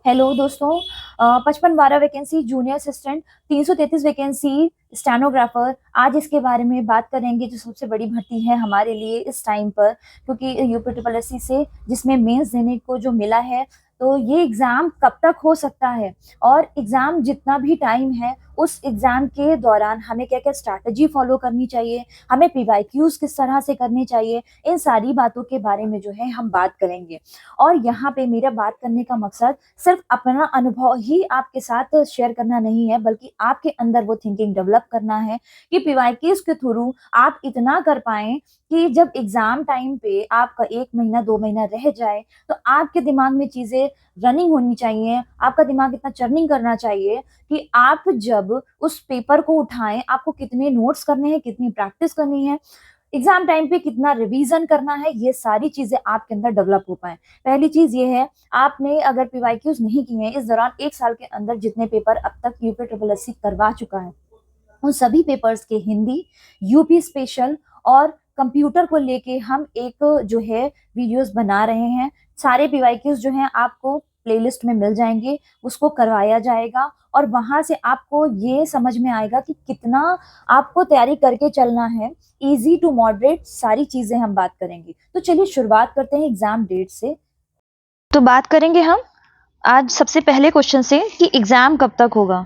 Hello दोस्तों। 55-12 vacancy junior assistant, 333 vacancy stenographer. आज इसके बारे में बात करेंगे जो सबसे बड़ी भर्ती है हमारे लिए इस टाइम पर, क्योंकि यूपी ट्रिपल एससी से जिसमें मेंस देने को जो मिला है, तो ये एग्जाम कब तक हो सकता है और एग्जाम जितना भी टाइम है उस एग्जाम के दौरान हमें क्या क्या स्ट्रैटेजी फॉलो करनी चाहिए, हमें पीवाईक्यूज किस तरह से करने चाहिए, इन सारी बातों के बारे में जो है हम बात करेंगे। और यहाँ पे मेरा बात करने का मकसद सिर्फ अपना अनुभव ही आपके साथ शेयर करना नहीं है, बल्कि आपके अंदर वो थिंकिंग डेवलप करना है कि पीवाईक्यूज के थ्रू आप इतना कर पाए कि जब एग्जाम टाइम पे आपका 1 महीना 2 महीना रह जाए तो आपके दिमाग में चीजें रनिंग होनी चाहिए, आपका दिमाग इतना चर्निंग करना चाहिए कि आप जब उस पेपर को उठाएं, आपको कितने नोट्स करने हैं, कितनी प्रैक्टिस करनी है, एग्जाम टाइम पे कितना रिवीजन करना है, ये सारी चीजें आपके अंदर डेवलप हो पाए। पहली चीज ये है, आपने अगर पीवाईक्यूज नहीं किए हैं इस दौरान 1 साल के अंदर जितने पेपर अब तक यूपी ट्रिपल एससी करवा चुका है, उन सभी पेपर्स के हिंदी, यूपी स्पेशल और कंप्यूटर को लेके हम एक जो है वीडियोस बना रहे हैं। सारे पीवाईक्यूज जो हैं आपको प्लेलिस्ट में मिल जाएंगे, उसको करवाया जाएगा और वहां से आपको ये समझ में आएगा कि कितना आपको तैयारी करके चलना है। इजी टू मॉडरेट सारी चीजें हम बात करेंगे। तो चलिए शुरुआत करते हैं एग्जाम डेट से। तो बात करेंगे हम आज सबसे पहले क्वेश्चन से कि एग्जाम कब तक होगा।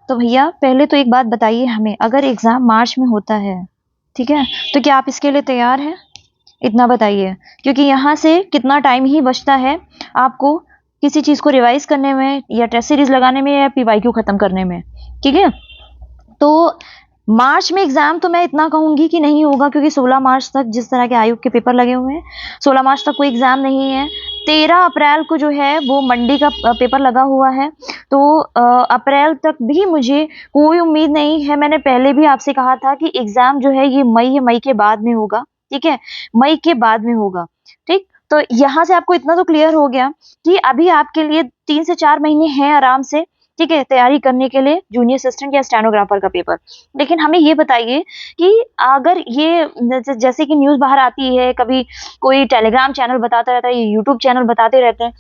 तो भैया पहले तो एक बात बताइए हमें, अगर एग्जाम मार्च में होता है, ठीक है, तो क्या आप इसके लिए तैयार हैं? इतना बताइए, क्योंकि यहाँ से कितना टाइम ही बचता है आपको किसी चीज को रिवाइज करने में या टेस्ट सीरीज लगाने में या पीवाईक्यू खत्म करने में। ठीक है, तो मार्च में एग्जाम तो मैं इतना कहूंगी कि नहीं होगा, क्योंकि 16 मार्च तक जिस तरह के आयोग के पेपर लगे हुए हैं, 16 मार्च तक कोई एग्जाम नहीं है। 13 अप्रैल को जो है वो मंडी का पेपर लगा हुआ है, तो अप्रैल तक भी मुझे कोई उम्मीद नहीं है। मैंने पहले भी आपसे कहा था कि एग्जाम जो है ये मई या मई के बाद में होगा। ठीक है, मई के बाद में होगा। ठीक, तो यहाँ से आपको इतना तो क्लियर हो गया कि अभी आपके लिए 3 से 4 महीने हैं आराम से, ठीक है, तैयारी करने के लिए जूनियर असिस्टेंट या स्टेनोग्राफर का पेपर। लेकिन हमें ये बताइए कि अगर ये जैसे कि न्यूज बाहर आती है, कभी कोई टेलीग्राम चैनल बताता रहता है, ये यूट्यूब चैनल बताते रहते हैं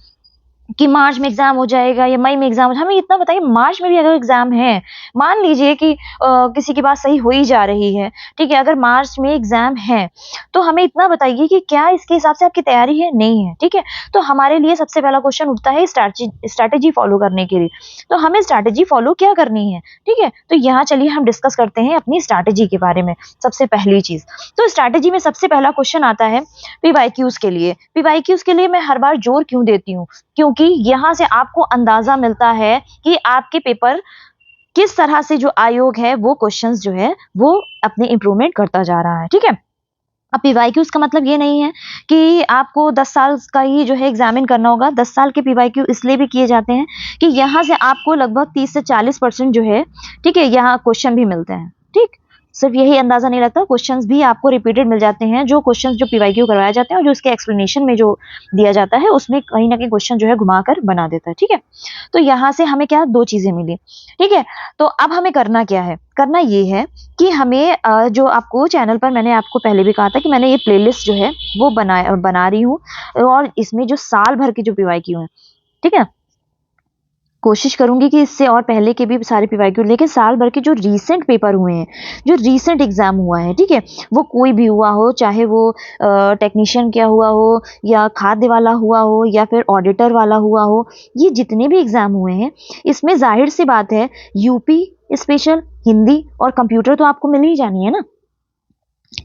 कि मार्च में एग्जाम हो जाएगा या मई में एग्जाम हो जाएगा। हमें इतना बताइए, मार्च में भी अगर एग्जाम है, मान लीजिए कि किसी की बात सही हो ही जा रही है, ठीक है, अगर मार्च में एग्जाम है तो हमें इतना बताइए कि क्या इसके हिसाब से आपकी तैयारी है, नहीं है। ठीक है, तो हमारे लिए सबसे पहला क्वेश्चन उठता है स्ट्रैटेजी फॉलो करने के लिए। तो हमें स्ट्रैटेजी फॉलो क्या करनी है? ठीक है, तो यहाँ चलिए हम डिस्कस करते हैं अपनी स्ट्रैटेजी के बारे में। सबसे पहली चीज, तो स्ट्रैटेजी में सबसे पहला क्वेश्चन आता है पीवाईक्यूज के लिए। पीवाईक्यूज के लिए मैं हर बार जोर क्यों देती हूँ? क्योंकि यहाँ से आपको अंदाजा मिलता है कि आपके पेपर किस तरह से जो आयोग है वो क्वेश्चंस जो है वो अपने इंप्रूवमेंट करता जा रहा है। ठीक है, अब पीवाईक्यूज का मतलब ये नहीं है कि आपको 10 साल का ही जो है एग्जामिन करना होगा। 10 साल के पीवाईक्यू इसलिए भी किए जाते हैं कि यहाँ से आपको लगभग 30 से 40% जो है, ठीक है, यहाँ क्वेश्चन भी मिलते हैं। ठीक, सिर्फ यही अंदाजा नहीं लगता, क्वेश्चंस भी आपको रिपीटेड मिल जाते हैं। जो क्वेश्चंस जो पीवाईक्यू करवाए जाते हैं और जो उसके एक्सप्लेनेशन में जो दिया जाता है उसमें कहीं ना कहीं क्वेश्चन जो है घुमाकर बना देता है। ठीक है, तो यहाँ से हमें क्या, 2 चीजें मिली। ठीक है, तो अब हमें करना क्या है? करना ये है कि हमें जो आपको चैनल पर मैंने आपको पहले भी कहा था कि मैंने ये प्लेलिस्ट जो है वो बना रही हूँ, और इसमें जो साल भर के जो पीवाईक्यू हैं, ठीक है, कोशिश करूंगी कि इससे और पहले के भी सारे पीवाईक्यू, लेकिन साल भर के जो रीसेंट पेपर हुए हैं, जो रीसेंट एग्जाम हुआ है, ठीक है, वो कोई भी हुआ हो, चाहे वो टेक्नीशियन क्या हुआ हो या खाद्य वाला हुआ हो या फिर ऑडिटर वाला हुआ हो, ये जितने भी एग्जाम हुए हैं इसमें जाहिर सी बात है यूपी स्पेशल, हिंदी और कंप्यूटर तो आपको मिल ही जानी है ना।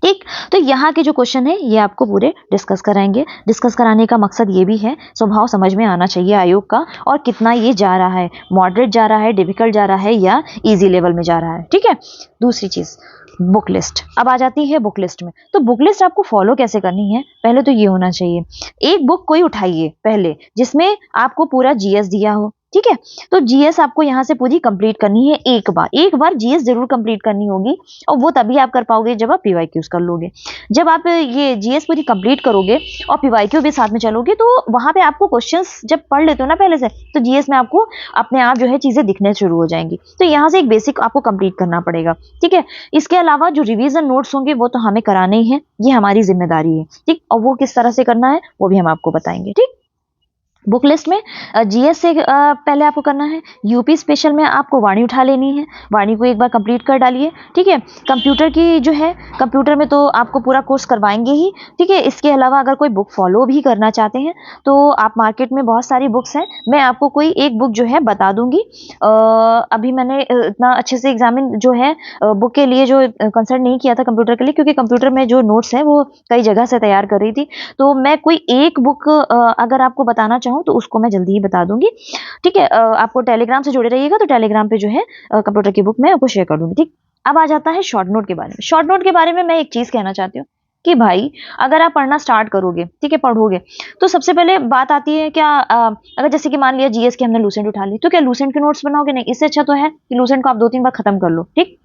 ठीक, तो यहाँ के जो क्वेश्चन है ये आपको पूरे डिस्कस कराएंगे। डिस्कस कराने का मकसद ये भी है, स्वभाव समझ में आना चाहिए आयोग का और कितना ये जा रहा है, मॉडरेट जा रहा है, डिफिकल्ट जा रहा है या इजी लेवल में जा रहा है। ठीक है, दूसरी चीज बुक लिस्ट। अब आ जाती है बुक लिस्ट में। तो बुक लिस्ट आपको फॉलो कैसे करनी है? पहले तो ये होना चाहिए, एक बुक कोई उठाइए पहले जिसमें आपको पूरा जीएस दिया हो। ठीक है, तो जीएस आपको यहाँ से पूरी कंप्लीट करनी है। एक बार जीएस जरूर कंप्लीट करनी होगी, और वो तभी आप कर पाओगे जब आप पीवाईक्यूज कर लोगे। जब आप ये जीएस पूरी कंप्लीट करोगे और पीवाईक्यू भी साथ में चलोगे, तो वहां पे आपको क्वेश्चंस जब पढ़ लेते हो ना पहले से, तो जीएस में आपको अपने आप जो है चीजें दिखने शुरू हो जाएंगी। तो यहाँ से एक बेसिक आपको कंप्लीट करना पड़ेगा। ठीक है, इसके अलावा जो रिवीजन नोट्स होंगे वो तो हमें कराने ही है, ये हमारी जिम्मेदारी है। ठीक, और वो किस तरह से करना है वो भी हम आपको बताएंगे। ठीक, बुक लिस्ट में जीएस से पहले आपको करना है, यूपी स्पेशल में आपको वाणी उठा लेनी है, वाणी को एक बार कंप्लीट कर डालिए, ठीक है। कंप्यूटर की जो है, कंप्यूटर में तो आपको पूरा कोर्स करवाएंगे ही, ठीक है। इसके अलावा अगर कोई बुक फॉलो भी करना चाहते हैं तो आप मार्केट में बहुत सारी बुक्स हैं, मैं आपको कोई एक बुक जो है बता दूंगी। अभी मैंने इतना अच्छे से एग्जामिन जो है बुक के लिए जो कंसल्ट नहीं किया था कंप्यूटर के लिए, क्योंकि कंप्यूटर में जो नोट्स है वो कई जगह से तैयार कर रही थी, तो मैं कोई एक बुक अगर आपको बताना चाहूँ तो उसको मैं जल्दी ही बता दूंगी, ठीक है। आपको टेलीग्राम से जुड़े रहिएगा, तो टेलीग्राम पे जो है कंप्यूटर की बुक मैं आपको शेयर कर दूंगी, ठीक। अब आ जाता है शॉर्ट नोट के बारे में। शॉर्ट नोट के बारे में मैं एक चीज कहना चाहती हूँ कि भाई अगर आप पढ़ना स्टार्ट करोगे, ठीक है, पढ़ोगे, तो सबसे पहले बात आती है क्या, अगर जैसे कि मान लिया जीएस की हमने लूसेंट उठा ली, तो क्या लूसेंट के नोट्स बनाओगे? नहीं, इससे अच्छा तो है कि लूसेंट को आप 2-3 बार खत्म कर लो, ठीक।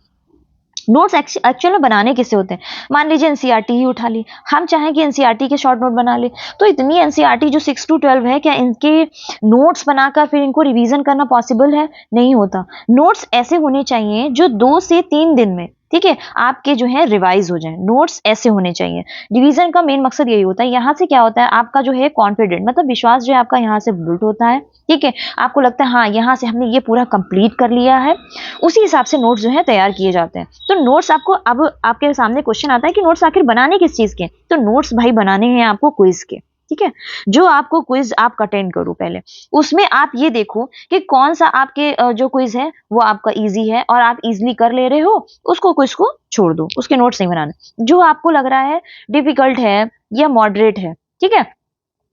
नोट्स एक्चुअल में बनाने किससे होते हैं? मान लीजिए एनसीईआरटी ही उठा ली, हम चाहें कि एनसीईआरटी के शॉर्ट नोट बना ले, तो इतनी एनसीईआरटी जो 6 to 12 है, क्या इनके नोट्स बनाकर फिर इनको रिवीजन करना पॉसिबल है? नहीं होता। नोट्स ऐसे होने चाहिए जो 2 से 3 दिन में, ठीक है, आपके जो है रिवाइज हो जाए। नोट्स ऐसे होने चाहिए। रिवीजन का मेन मकसद यही होता है। यहाँ से क्या होता है, आपका जो है कॉन्फिडेंट, मतलब विश्वास जो है आपका यहाँ से बिल्ड होता है, ठीक है। आपको लगता है हाँ, यहाँ से हमने ये पूरा कंप्लीट कर लिया है, उसी हिसाब से नोट्स जो है तैयार किए जाते हैं। तो नोट्स आपको, अब आपके सामने क्वेश्चन आता है कि नोट्स आखिर बनाने किस चीज के? तो नोट्स भाई बनाने हैं आपको क्विज के, ठीक है। जो आपको क्विज आप अटेंड करो पहले, उसमें आप ये देखो कि कौन सा आपके जो क्विज है वो आपका इजी है और आप इजीली कर ले रहे हो, उसको क्विज को छोड़ दो, उसके नोट्स नहीं बनाने। जो आपको लग रहा है डिफिकल्ट है या मॉडरेट है, ठीक है,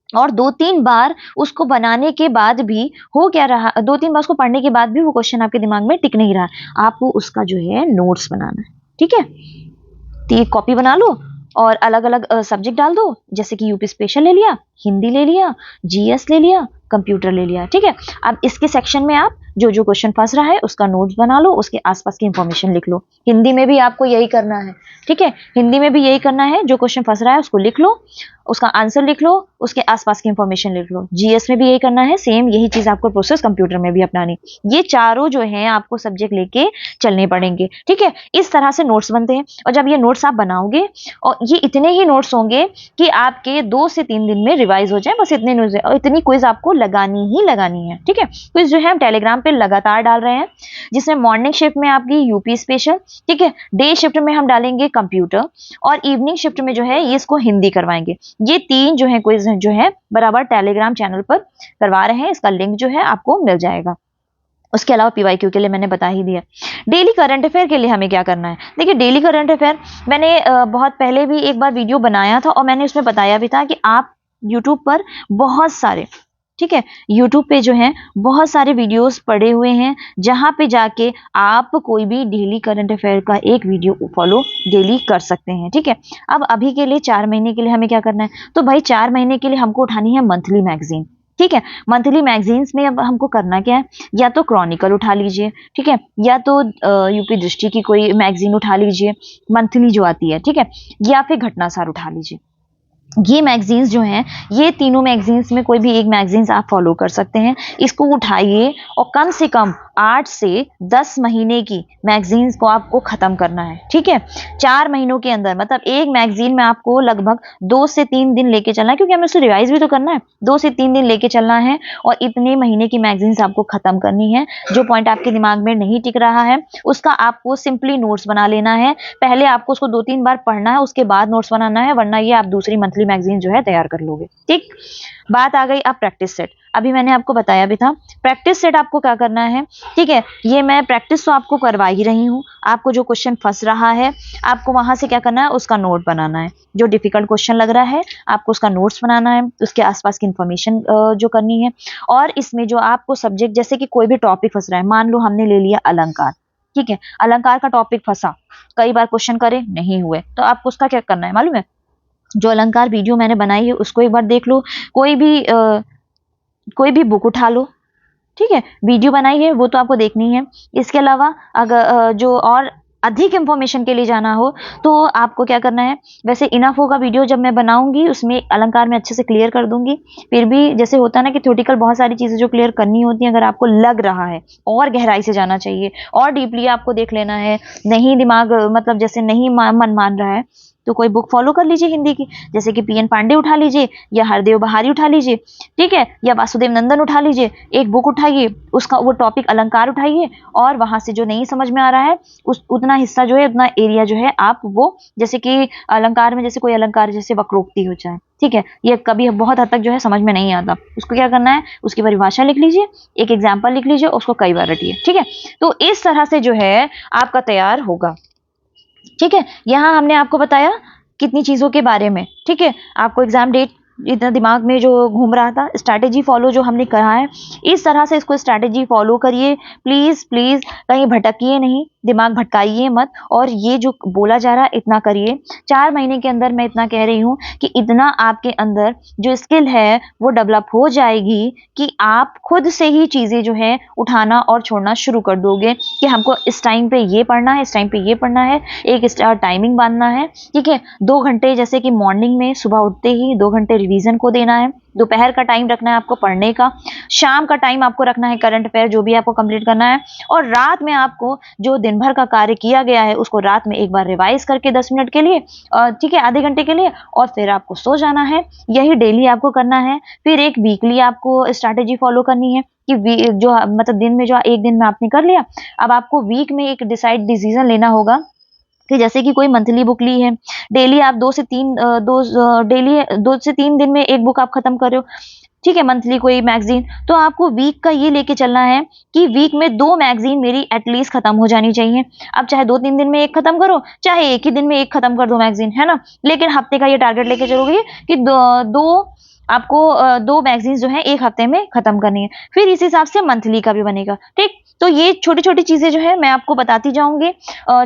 और 2-3 बार उसको बनाने के बाद भी हो क्या रहा, 2-3 बार उसको पढ़ने के बाद भी वो क्वेश्चन आपके दिमाग में टिक नहीं रहा, आपको उसका जो है नोट्स बनाना है, ठीक है। तो एक कॉपी बना लो और अलग अलग सब्जेक्ट डाल दो, जैसे कि यूपी स्पेशल ले लिया, हिंदी ले लिया, जीएस ले लिया, कंप्यूटर ले लिया, ठीक है। अब इसके सेक्शन में आप जो जो क्वेश्चन फंस रहा है उसका नोट्स बना लो, उसके आसपास की इंफॉर्मेशन लिख लो। हिंदी में भी आपको यही करना है, ठीक है, हिंदी में भी यही करना है। जो क्वेश्चन फंस रहा है उसको लिख लो, उसका आंसर लिख लो, उसके आसपास की इंफॉर्मेशन लिख लो। जीएस में भी यही करना है, सेम यही चीज आपको प्रोसेस कंप्यूटर में भी अपनानी। ये चारों जो है आपको सब्जेक्ट लेके चलने पड़ेंगे, ठीक है। इस तरह से नोट्स बनते हैं, और जब ये नोट्स आप बनाओगे, और ये इतने ही नोट्स होंगे कि आपके 2 से 3 दिन में रिवाइज हो जाए, बस इतने नोट्स, और इतनी क्विज आपको लगानी ही लगानी है, ठीक है। क्विज जो है हम टेलीग्राम पे लगातार डाल रहे हैं, जिसमें मॉर्निंग शिफ्ट में आपकी यूपी स्पेशल, ठीक है, डे शिफ्ट में हम डालेंगे कंप्यूटर, और इवनिंग शिफ्ट में जो है ये इसको हिंदी करवाएंगे। ये 3 जो है क्विज जो है बराबर टेलीग्राम चैनल पर करवा रहे हैं, इसका लिंक जो है आपको मिल जाएगा। उसके अलावा पीवाईक्यू के लिए मैंने बता ही दिया। डेली करंट अफेयर के लिए हमें क्या करना है? देखिए, डेली करंट अफेयर मैंने बहुत पहले भी एक बार वीडियो बनाया था, और मैंने उसमें बताया भी था कि आप यूट्यूब पर बहुत सारे, ठीक है, यूट्यूब पे जो है बहुत सारे वीडियोस पड़े हुए हैं, जहां पे जाके आप कोई भी डेली करंट अफेयर का एक वीडियो फॉलो डेली कर सकते हैं, ठीक है। अब अभी के लिए 4 महीने के लिए हमें क्या करना है? तो भाई 4 महीने के लिए हमको उठानी है मंथली मैगजीन, ठीक है। मंथली मैगजीन्स में अब हमको करना क्या है? या तो क्रॉनिकल उठा लीजिए, ठीक है, या तो यूपी दृष्टि की कोई मैगजीन उठा लीजिए, मंथली जो आती है, ठीक है, या फिर घटनासार उठा लीजिए। ये मैगजीन्स जो हैं, ये तीनों मैगजीन्स में कोई भी एक मैगजीन्स आप फॉलो कर सकते हैं। इसको उठाइए और कम से कम 8 से 10 महीने की मैगजीन्स को आपको खत्म करना है, ठीक है। 4 महीनों के अंदर, मतलब एक मैगजीन में आपको लगभग 2 से 3 दिन लेके चलना है, क्योंकि हमें उसे रिवाइज भी तो करना है। 2 से 3 दिन लेके चलना है, और इतने महीने की मैगजीन्स आपको खत्म करनी है। जो पॉइंट आपके दिमाग में नहीं टिक रहा है, उसका आपको सिंपली नोट्स बना लेना है। पहले आपको उसको 2-3 बार पढ़ना है, उसके बाद नोट्स बनाना है, वरना ये आप दूसरी मंथली मैगजीन जो है तैयार कर लोगे, ठीक। बात आ गई अब प्रैक्टिस सेट। अभी मैंने आपको बताया भी था, प्रैक्टिस सेट आपको क्या करना है, ठीक है। ये मैं प्रैक्टिस तो आपको करवा ही रही हूँ। आपको जो क्वेश्चन फंस रहा है, आपको वहां से क्या करना है? उसका नोट बनाना है। जो डिफिकल्ट क्वेश्चन लग रहा है, आपको उसका नोट्स बनाना है, उसके आसपास की इंफॉर्मेशन जो करनी है। और इसमें जो आपको सब्जेक्ट, जैसे कि कोई भी टॉपिक फंस रहा है, मान लो हमने ले लिया अलंकार, ठीक है, अलंकार का टॉपिक फंसा, कई बार क्वेश्चन करे नहीं हुए, तो आपको उसका क्या करना है मालूम है? जो अलंकार वीडियो मैंने बनाई है उसको एक बार देख लो, कोई भी बुक उठा लो, ठीक है, वीडियो बनाई है वो तो आपको देखनी है। इसके अलावा अगर जो और अधिक इंफॉर्मेशन के लिए जाना हो, तो आपको क्या करना है? वैसे इनफ होगा, वीडियो जब मैं बनाऊंगी उसमें अलंकार में अच्छे से क्लियर कर दूंगी। फिर भी जैसे होता है ना कि थ्योरेटिकल बहुत सारी चीजें जो क्लियर करनी होती है, अगर आपको लग रहा है और गहराई से जाना चाहिए और डीपली आपको देख लेना है, नहीं दिमाग मतलब जैसे नहीं मन मान रहा है, तो कोई बुक फॉलो कर लीजिए हिंदी की, जैसे कि पीएन पांडे उठा लीजिए या हरदेव बहारी उठा लीजिए, ठीक है, या वासुदेव नंदन उठा लीजिए, एक बुक उठाइए, उसका वो टॉपिक अलंकार उठाइए, और वहां से जो नहीं समझ में आ रहा है उस उतना हिस्सा जो है, उतना एरिया जो है आप वो, जैसे कि अलंकार में जैसे कोई अलंकार जैसे वक्रोक्ति हो जाए, ठीक है, ये कभी बहुत हद तक जो है समझ में नहीं आता, उसको क्या करना है, उसकी परिभाषा लिख लीजिए, एक एग्जाम्पल लिख लीजिए, उसको कई बार रटिए, ठीक है। तो इस तरह से जो है आपका तैयार होगा, ठीक है। यहाँ हमने आपको बताया कितनी चीजों के बारे में, ठीक है। आपको एग्जाम डेट इतना दिमाग में जो घूम रहा था, स्ट्रैटेजी फॉलो जो हमने कहा है, इस तरह से इसको स्ट्रैटेजी फॉलो करिए, प्लीज प्लीज कहीं भटकिए नहीं, दिमाग भटकाइए मत, और ये जो बोला जा रहा है इतना करिए। 4 महीने के अंदर मैं इतना कह रही हूँ कि इतना आपके अंदर जो स्किल है वो डेवलप हो जाएगी कि आप खुद से ही चीजें जो है उठाना और छोड़ना शुरू कर दोगे, कि हमको इस टाइम पे ये पढ़ना है, इस टाइम पे ये पढ़ना है, एक टाइमिंग बांधना है, ठीक है। 2 घंटे जैसे कि मॉर्निंग में सुबह उठते ही 2 घंटे रिवीजन को देना है, दोपहर का टाइम रखना है आपको पढ़ने का, शाम का टाइम आपको रखना है करंट अफेयर जो भी आपको कंप्लीट करना है, और रात में आपको जो दिन भर का कार्य किया गया है उसको रात में एक बार रिवाइज करके 10 मिनट के लिए, ठीक है, आधे घंटे के लिए, और फिर आपको सो जाना है। यही डेली आपको करना है। फिर एक वीकली आपको स्ट्रैटेजी फॉलो करनी है कि जो मतलब दिन में जो एक दिन में आपने कर लिया, अब आपको वीक में एक डिसीजन लेना होगा कि जैसे कि कोई मंथली बुक ली है, डेली आप 2 से 3 दिन में एक बुक आप खत्म कर रहे हो, ठीक है, मंथली कोई मैगजीन, तो आपको वीक का ये लेके चलना है कि वीक में 2 मैगजीन मेरी एटलीस्ट खत्म हो जानी चाहिए। अब चाहे 2-3 दिन में एक खत्म करो, चाहे एक ही दिन में एक खत्म कर दो मैगजीन, है ना, लेकिन हफ्ते का ये टारगेट लेके चलोगे कि आपको 2 मैगजीन जो है एक हफ्ते में खत्म करनी है। फिर इस हिसाब से मंथली का भी बनेगा, ठीक। तो ये छोटी छोटी चीजें जो है मैं आपको बताती जाऊंगी,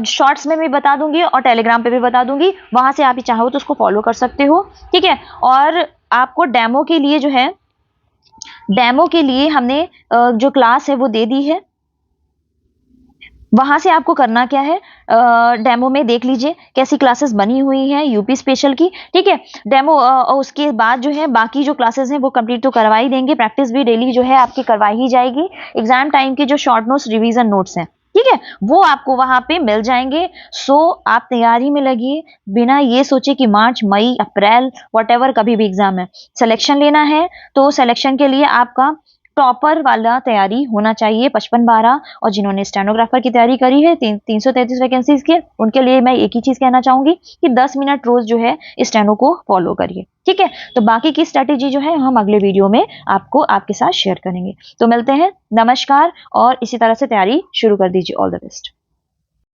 शॉर्ट्स में भी बता दूंगी और टेलीग्राम पे भी बता दूंगी, वहां से आप चाहो तो उसको फॉलो कर सकते हो, ठीक है। और आपको डेमो के लिए जो है, डेमो के लिए हमने जो क्लास है वो दे दी है, वहां से आपको करना क्या है, डेमो में देख लीजिए कैसी क्लासेस बनी हुई हैं यूपी स्पेशल की, ठीक है। डेमो उसके बाद जो है बाकी जो क्लासेस हैं वो कंप्लीट तो करवा ही देंगे, प्रैक्टिस भी डेली जो है आपकी करवाई ही जाएगी, एग्जाम टाइम के जो शॉर्ट नोट्स रिवीजन नोट्स हैं, ठीक है, वो आपको वहां पे मिल जाएंगे। सो आप तैयारी में लगिए, बिना ये सोचे कि मार्च मई अप्रैल व्हाटएवर कभी भी एग्जाम है, सिलेक्शन लेना है तो सिलेक्शन के लिए आपका टॉपर वाला तैयारी होना चाहिए 55-12, और जिन्होंने स्टेनोग्राफर की तैयारी करी है 333 वैकेंसीज के, उनके लिए मैं एक ही चीज कहना चाहूंगी कि 10 मिनट रोज जो है स्टेनो को फॉलो करिए, ठीक है। तो बाकी की स्ट्रेटेजी जो है हम अगले वीडियो में आपको आपके साथ शेयर करेंगे। तो मिलते हैं, नमस्कार, और इसी तरह से तैयारी शुरू कर दीजिए। All the best.